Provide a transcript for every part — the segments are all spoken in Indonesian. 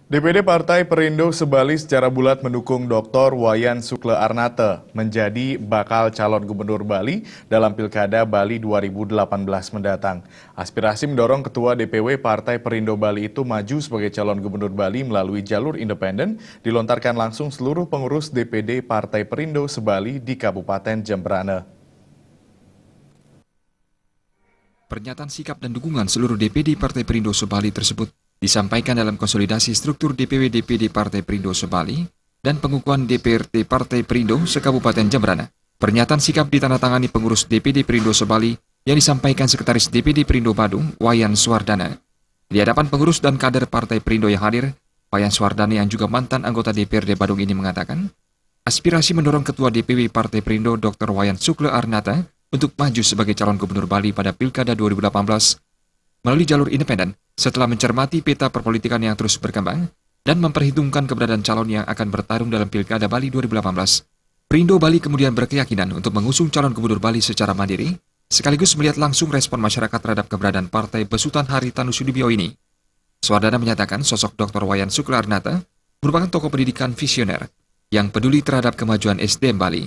DPD Partai Perindo Sebali secara bulat mendukung Dr. Wayan Sukle Arnate menjadi bakal calon gubernur Bali dalam Pilkada Bali 2018 mendatang. Aspirasi mendorong Ketua DPW Partai Perindo Bali itu maju sebagai calon gubernur Bali melalui jalur independen dilontarkan langsung seluruh pengurus DPD Partai Perindo Sebali di Kabupaten Jemberana. Pernyataan sikap dan dukungan seluruh DPD Partai Perindo Sebali tersebut disampaikan dalam konsolidasi struktur DPW DPD Partai Perindo Sebali dan pengukuhan DPRD Partai Perindo se-Kabupaten Jemberana. Pernyataan sikap ditandatangani pengurus DPD Perindo Sebali yang disampaikan Sekretaris DPD Perindo Badung, Wayan Suwardana. Di hadapan pengurus dan kader Partai Perindo yang hadir, Wayan Suwardana yang juga mantan anggota DPRD Badung ini mengatakan, aspirasi mendorong Ketua DPW Partai Perindo Dr. Wayan Sukle Arnate untuk maju sebagai calon gubernur Bali pada Pilkada 2018 melalui jalur independen setelah mencermati peta perpolitikan yang terus berkembang dan memperhitungkan keberadaan calon yang akan bertarung dalam Pilkada Bali 2018. Perindo Bali kemudian berkeyakinan untuk mengusung calon gubernur Bali secara mandiri, sekaligus melihat langsung respon masyarakat terhadap keberadaan Partai Besutan Haritanu Sudibyo ini. Suwardana menyatakan sosok Dr. Wayan Sukle Arnate merupakan tokoh pendidikan visioner yang peduli terhadap kemajuan SDM Bali.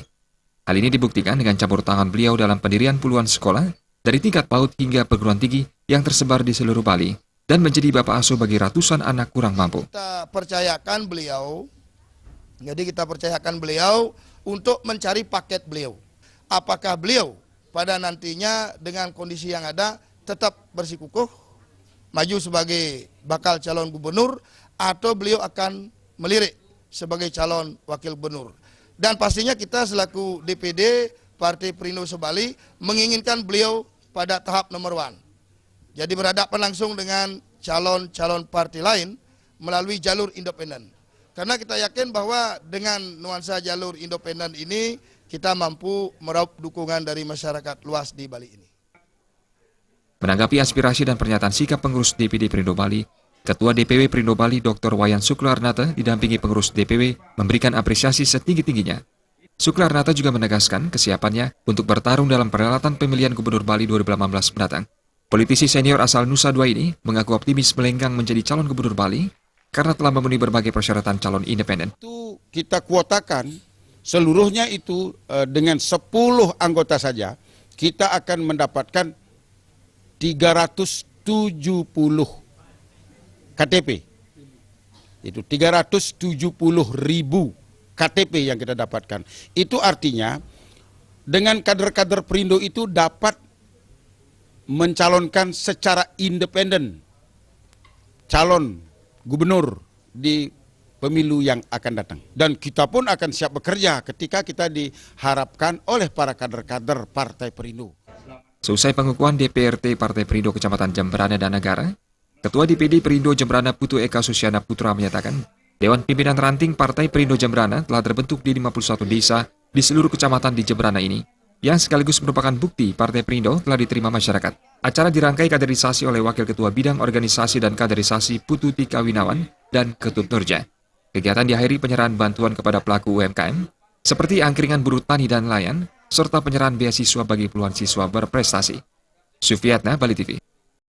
Hal ini dibuktikan dengan campur tangan beliau dalam pendirian puluhan sekolah dari tingkat PAUD hingga perguruan tinggi yang tersebar di seluruh Bali dan menjadi bapak asuh bagi ratusan anak kurang mampu. Kita percayakan beliau untuk mencari paket beliau. Apakah beliau pada nantinya dengan kondisi yang ada tetap bersikukuh maju sebagai bakal calon gubernur atau beliau akan melirik sebagai calon wakil gubernur. Dan pastinya kita selaku DPD Partai Perindo Sebali menginginkan beliau pada tahap nomor 1. Jadi berhadapan langsung dengan calon-calon partai lain melalui jalur independen. Karena kita yakin bahwa dengan nuansa jalur independen ini kita mampu meraup dukungan dari masyarakat luas di Bali ini. Menanggapi aspirasi dan pernyataan sikap pengurus DPD Perindo Bali, Ketua DPW Perindo Bali Dr. Wayan Sukle Arnate didampingi pengurus DPW memberikan apresiasi setinggi-tingginya. Sukle Arnate juga menegaskan kesiapannya untuk bertarung dalam perhelatan pemilihan Gubernur Bali 2018 mendatang. Politisi senior asal Nusa Dua ini mengaku optimis melenggang menjadi calon Gubernur Bali karena telah memenuhi berbagai persyaratan calon independen. Itu kita kuotakan seluruhnya itu dengan 10 anggota saja kita akan mendapatkan 370 KTP. Itu 370.000 KTP yang kita dapatkan. Itu artinya dengan kader-kader Perindo itu dapat mencalonkan secara independen calon gubernur di pemilu yang akan datang. Dan kita pun akan siap bekerja ketika kita diharapkan oleh para kader-kader Partai Perindo. Seusai pengukuhan DPRD Partai Perindo Kecamatan Jemberana dan Negara, Ketua DPD Perindo Jemberana Putu Eka Susyana Putra menyatakan, Dewan Pimpinan Ranting Partai Perindo Jemberana telah terbentuk di 51 desa di seluruh kecamatan di Jemberana ini, yang sekaligus merupakan bukti Partai Perindo telah diterima masyarakat. Acara dirangkai kaderisasi oleh Wakil Ketua Bidang Organisasi dan Kaderisasi Putu Tika Winawan dan Ketut Nurja. Kegiatan diakhiri penyerahan bantuan kepada pelaku UMKM, seperti angkringan buruh tani dan nelayan, serta penyerahan beasiswa bagi puluhan siswa berprestasi. Sufiatna, Bali TV.